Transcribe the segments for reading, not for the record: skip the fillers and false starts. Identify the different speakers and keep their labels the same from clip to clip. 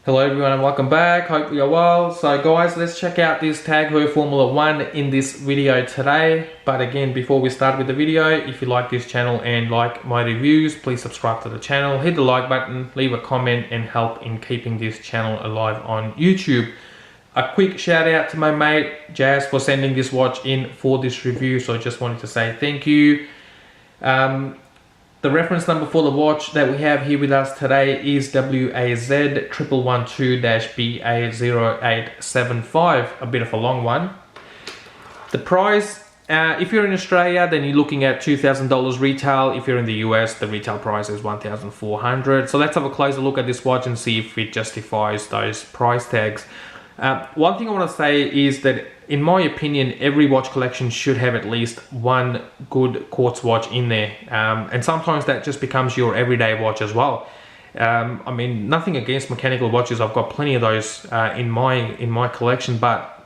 Speaker 1: Hello everyone and welcome back, hope you're well. So guys, let's check out this Tag Heuer Formula 1 in this video today. But again, before we start with the video, if you like this channel and like my reviews, please subscribe to the channel, hit the like button, leave a comment and help in keeping this channel alive on YouTube. A quick shout out to my mate Jazz for sending this watch in for this review, so I just wanted to say thank you. The reference number for the watch that we have here with us today is WAZ1112-BA0875, a bit of a long one. The price, if you're in Australia, then you're looking at $2,000 retail. If you're in the US, the retail price is $1,400. So let's have a closer look at this watch and see if it justifies those price tags. One thing I want to say is that, in my opinion, every watch collection should have at least one good quartz watch in there, and sometimes that just becomes your everyday watch as well. I mean, nothing against mechanical watches, I've got plenty of those in my collection, but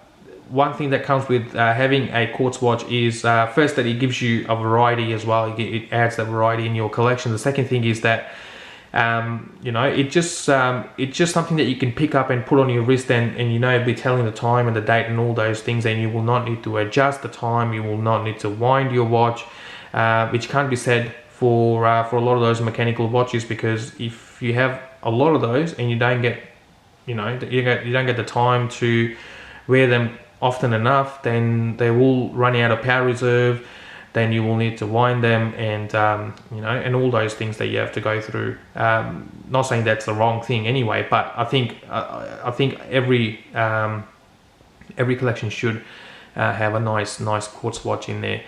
Speaker 1: one thing that comes with having a quartz watch is first that it gives you a variety as well. It adds that variety in your collection. The second thing is that you know, it's just something that you can pick up and put on your wrist, and you know, it'll be telling the time and the date and all those things, and you will not need to adjust the time, you will not need to wind your watch, which can't be said for a lot of those mechanical watches, because if you have a lot of those and you don't get, you know, you don't get the time to wear them often enough, then they will run out of power reserve. Then you will need to wind them, and you know, and all those things that you have to go through. Not saying that's the wrong thing anyway, but I think every collection should have a nice quartz watch in there.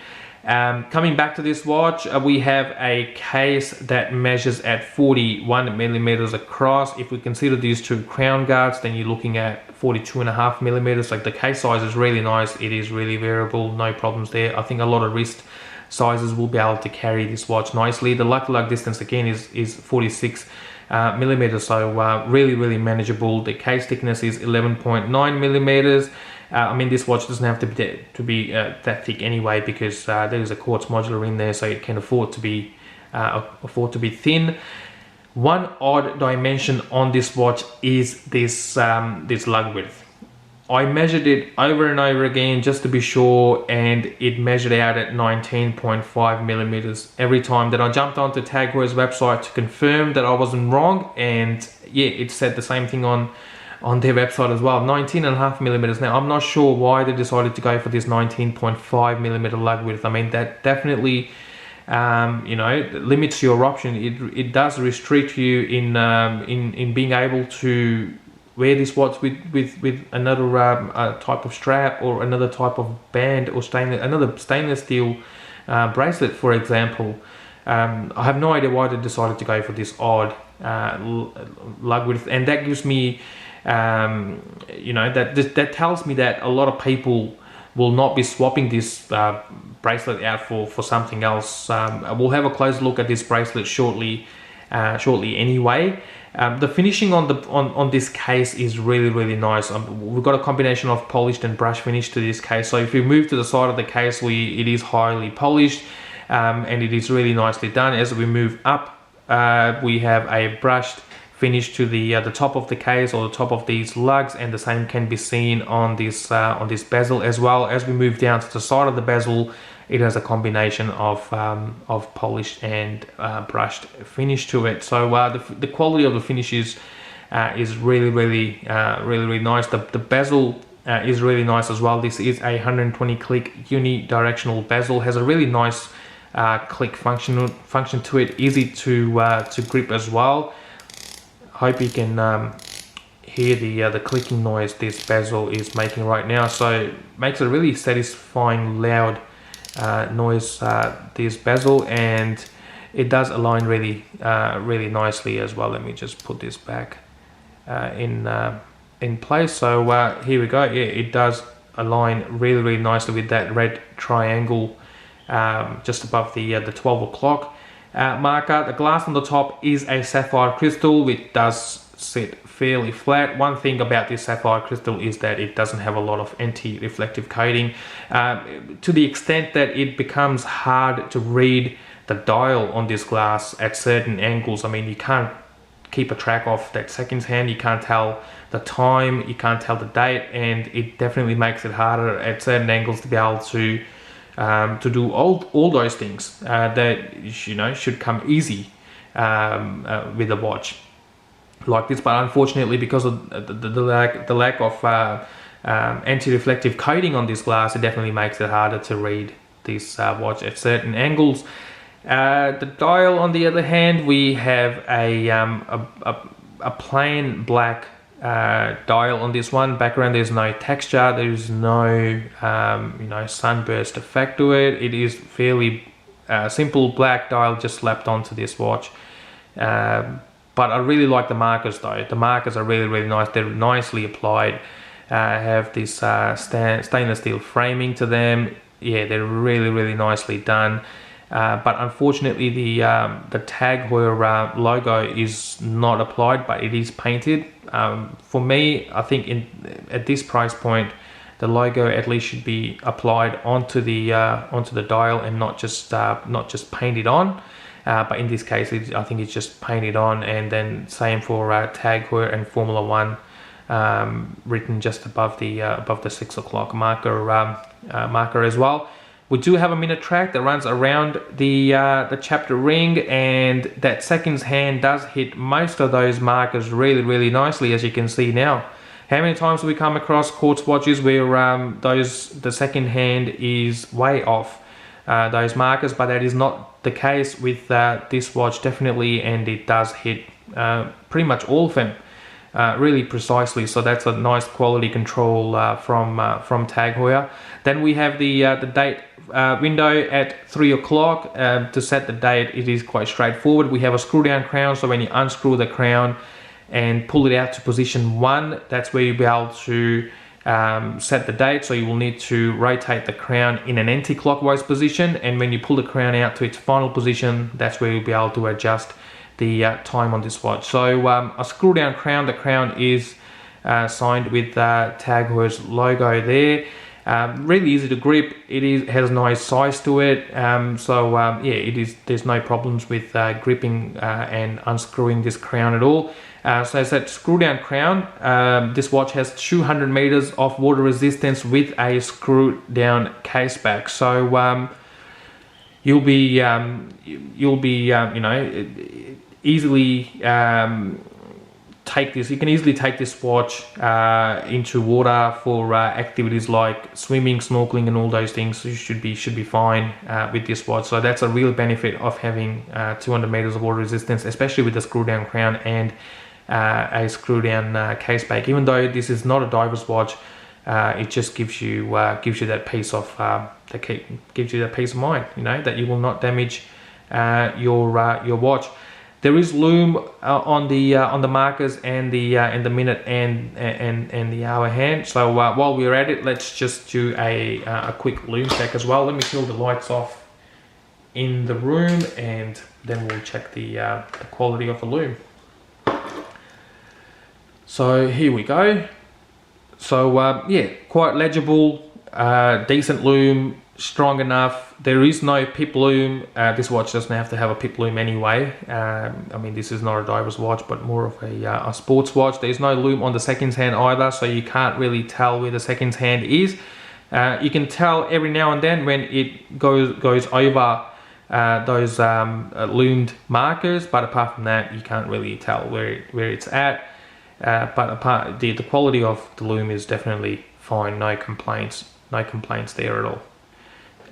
Speaker 1: Coming back to this watch, we have a case that measures at 41 millimeters across. If we consider these two crown guards, then you're looking at 42.5 millimeters. Like, the case size is really nice. It is really variable, no problems there. I think a lot of wrist sizes will be able to carry this watch nicely. The lug distance again is 46 millimeters, so really manageable. The case thickness is 11.9 millimeters. I mean, this watch doesn't have to be that thick anyway, because there is a quartz modular in there, so it can afford to be thin. One odd dimension on this watch is this lug width. I measured it over and over again just to be sure, and it measured out at 19.5 millimeters every time that I jumped onto Tag Heuer's website to confirm that I wasn't wrong, and yeah, it said the same thing on their website as well, 19.5 millimeters. Now, I'm not sure why they decided to go for this 19.5 millimeter lug width. I mean, that definitely you know, limits your option. It does restrict you in being able to wear this watch with another type of strap, or another type of band, or another stainless steel bracelet, for example. I have no idea why they decided to go for this odd lug width, and that gives me you know, that tells me that a lot of people will not be swapping this bracelet out for something else. We'll have a close look at this bracelet shortly anyway. The finishing on this case is really nice. We've got a combination of polished and brush finish to this case. So if we move to the side of the case, it is highly polished, and it is really nicely done. As we move up, we have a brushed finish to the top of the case, or the top of these lugs, and the same can be seen on this bezel as well. As we move down to the side of the bezel, it has a combination of polished and brushed finish to it. So the quality of the finish is really nice. The bezel is really nice as well. This is a 120 click unidirectional bezel, has a really nice click function to it, easy to grip as well. Hope you can hear the clicking noise this bezel is making right now. So it makes a really satisfying loud noise, this bezel, and it does align really nicely as well. Let me just put this back in place. So here we go. Yeah, it does align really nicely with that red triangle just above the 12 o'clock marker. The glass on the top is a sapphire crystal, which does sit fairly flat. One thing about this sapphire crystal is that it doesn't have a lot of anti-reflective coating, to the extent that it becomes hard to read the dial on this glass at certain angles. I mean, you can't keep a track of that seconds hand. You can't tell the time, you can't tell the date, and it definitely makes it harder at certain angles to be able to do all those things that, you know, should come easy with a watch like this. But unfortunately, because of the lack of anti-reflective coating on this glass, it definitely makes it harder to read this watch at certain angles. The dial, on the other hand, we have a plain black dial on this one. Background, there's no texture, there's no you know, sunburst effect to it. It is fairly simple black dial just slapped onto this watch. But I really like the markers though. The markers are really nice. They're nicely applied. Have this stainless steel framing to them. Yeah, they're really nicely done. But unfortunately, the Tag Heuer logo is not applied, but it is painted. For me, I think at this price point, the logo at least should be applied onto the dial and not just painted on. But in this case, I think it's just painted on, and then same for Tag Heuer and Formula 1, written just above the 6 o'clock marker as well. We do have a minute track that runs around the chapter ring, and that seconds hand does hit most of those markers really nicely, as you can see now. How many times do we come across quartz watches where the second hand is way off those markers? But that is not the case with this watch, definitely, and it does hit pretty much all of them really precisely. So that's a nice quality control from Tag Heuer. Then we have the date window at 3 o'clock. To set the date, it is quite straightforward. We have a screw down crown, so when you unscrew the crown and pull it out to position 1, that's where you'll be able to set the date. So you will need to rotate the crown in an anti-clockwise position, and when you pull the crown out to its final position, that's where you'll be able to adjust the time on this watch. So a screw down crown, the crown is signed with Tag Heuer's logo there. Really easy to grip. It has nice size to it. Yeah, it is. There's no problems with gripping and unscrewing this crown at all. So as that screw down crown, this watch has 200 meters of water resistance with a screw down case back. So you'll be you know, easily take this. You can easily take this watch into water for activities like swimming, snorkeling, and all those things. So you should be fine with this watch. So that's a real benefit of having 200 meters of water resistance, especially with the screw down crown and a screw down case back. Even though this is not a diver's watch, it just gives you that peace of gives you that peace of mind, you know, that you will not damage your watch. There is Lume on the markers and the minute and the hour hand. So while we're at it, let's just do a quick Lume check as well. Let me turn the lights off in the room, and then we'll check the quality of the Lume. So here we go. So yeah, quite legible, decent Lume, strong enough. There is no pip Lume. This watch doesn't have to have a pip Lume anyway. I mean, this is not a diver's watch, but more of a sports watch. There's no Lume on the seconds hand either, so you can't really tell where the seconds hand is. You can tell every now and then when it goes over those loomed markers, but apart from that, you can't really tell where it's at. But the quality of the Lume is definitely fine. No complaints there at all.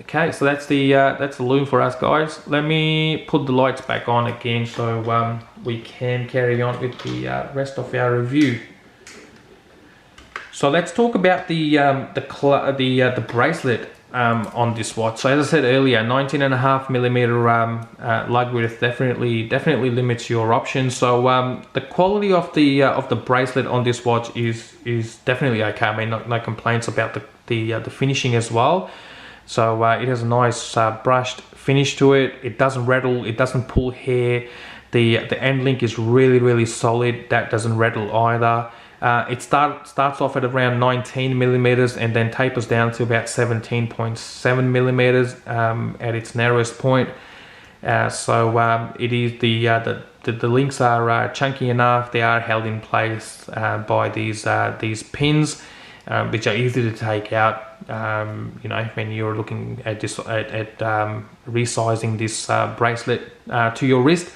Speaker 1: Okay, so that's the Lume for us, guys. Let me put the lights back on again so we can carry on with the rest of our review. So let's talk about the bracelet on this watch. So as I said earlier, 19.5mm lug width definitely limits your options. So the quality of the bracelet on this watch is definitely okay. I mean, no complaints about the finishing as well. So it has a nice brushed finish to it. It doesn't rattle, it doesn't pull hair. The end link is really solid. That doesn't rattle either. It starts off at around 19mm and then tapers down to about 17.7mm at its narrowest point. So it is the the links are chunky enough. They are held in place by these pins, which are easy to take out. You know, when you're looking at this resizing this bracelet to your wrist.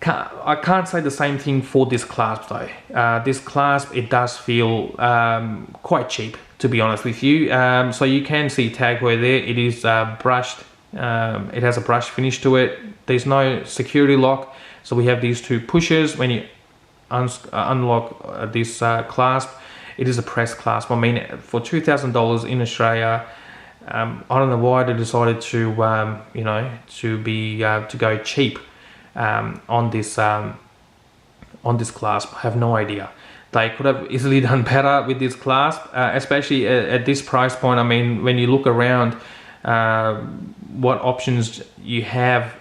Speaker 1: I can't say the same thing for this clasp though. This clasp, it does feel quite cheap, to be honest with you. So you can see Tag Heuer there. It is brushed. It has a brush finish to it. There's no security lock, so we have these two pushers. When you unlock this clasp, it is a press clasp. I mean, for $2,000 in Australia, I don't know why they decided to you know, to go cheap on this clasp. I have no idea. They could have easily done better with this clasp, especially at this price point. I mean, when you look around what options you have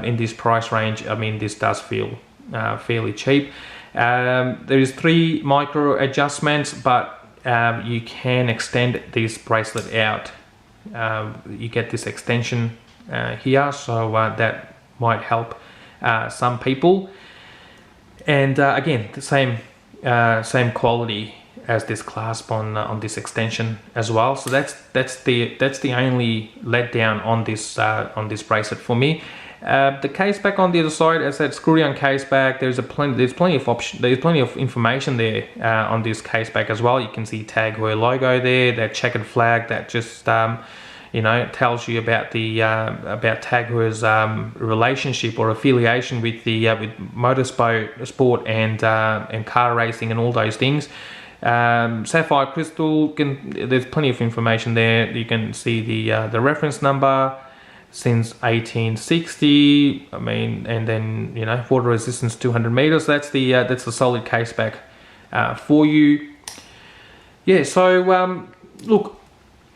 Speaker 1: in this price range, I mean, this does feel fairly cheap. There is 3 micro adjustments, but you can extend this bracelet out. You get this extension here, so that might help some people. And again, the same quality as this clasp on this extension as well. So that's the only letdown on this bracelet for me. The case back on the other side, as I said, screw on case back. There's plenty of information there on this case back as well. You can see Tag Heuer logo there, that checkered flag that just you know, tells you about the about Tag Heuer's relationship or affiliation with the with motorsport and car racing and all those things. Sapphire crystal, there's plenty of information there. You can see the reference number since 1860. I mean, and then, you know, water resistance 200 meters. That's the solid case back for you. Yeah. So look,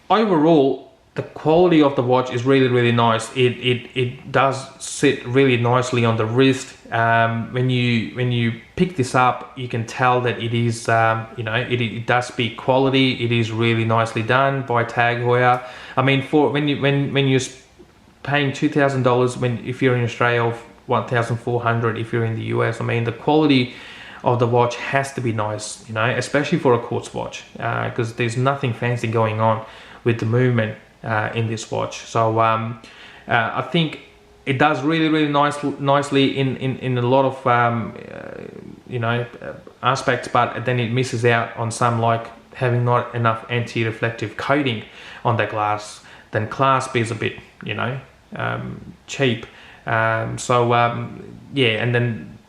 Speaker 1: overall, the quality of the watch is really nice. It does sit really nicely on the wrist. When you pick this up, you can tell that it is you know, it does speak quality. It is really nicely done by Tag Heuer. I mean, for when you're paying $2,000, if you're in Australia, of $1,400 if you're in the US, I mean, the quality of the watch has to be nice, you know, especially for a quartz watch, because there's nothing fancy going on with the movement in this watch. So I think it does really nicely in a lot of you know, aspects, but then it misses out on some, like having not enough anti-reflective coating on the glass. Then clasp is a bit, you know, cheap. So yeah, and then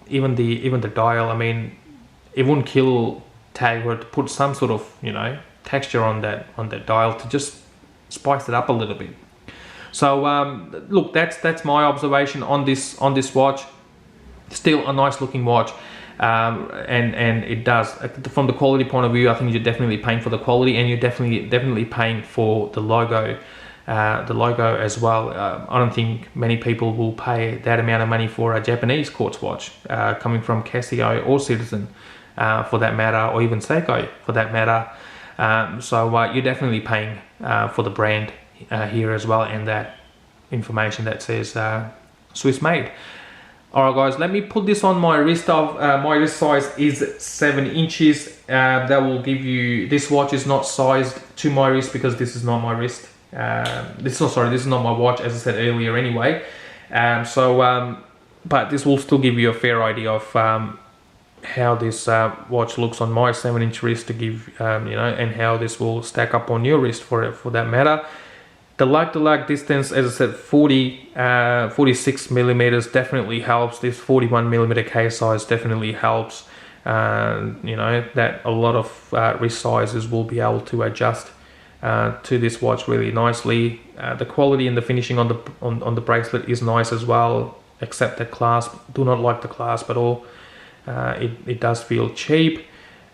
Speaker 1: even the dial, I mean, it wouldn't kill Tag Heuer to put some sort of, you know, texture on that dial to just spice it up a little bit. So look, that's my observation on this watch. Still a nice looking watch, and it does, from the quality point of view, I think you're definitely paying for the quality, and you're definitely paying for the logo as well. I don't think many people will pay that amount of money for a Japanese quartz watch coming from Casio or Citizen, for that matter, or even Seiko for that matter. So you're definitely paying for the brand here as well, and that information that says Swiss made. Alright guys, let me put this on my wrist. My wrist size is 7 inches. That will give you, this watch is not sized to my wrist because this is not my wrist. This is not my watch, as I said earlier anyway. But this will still give you a fair idea of how this watch looks on my 7-inch wrist, to give you know, and how this will stack up on your wrist for that matter. The lug-to-lug distance, as I said, 46 millimeters definitely helps. This 41 millimeter case size definitely helps. You know, that a lot of wrist sizes will be able to adjust to this watch really nicely. The quality and the finishing on the bracelet is nice as well, except the clasp. Do not like the clasp at all. It does feel cheap,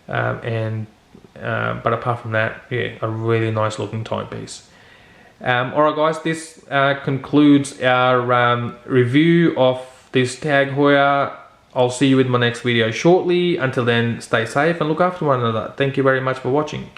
Speaker 1: but apart from that, yeah, a really nice looking timepiece. Alright guys, this concludes our review of this Tag Heuer. I'll see you in my next video shortly. Until then, stay safe and look after one another. Thank you very much for watching.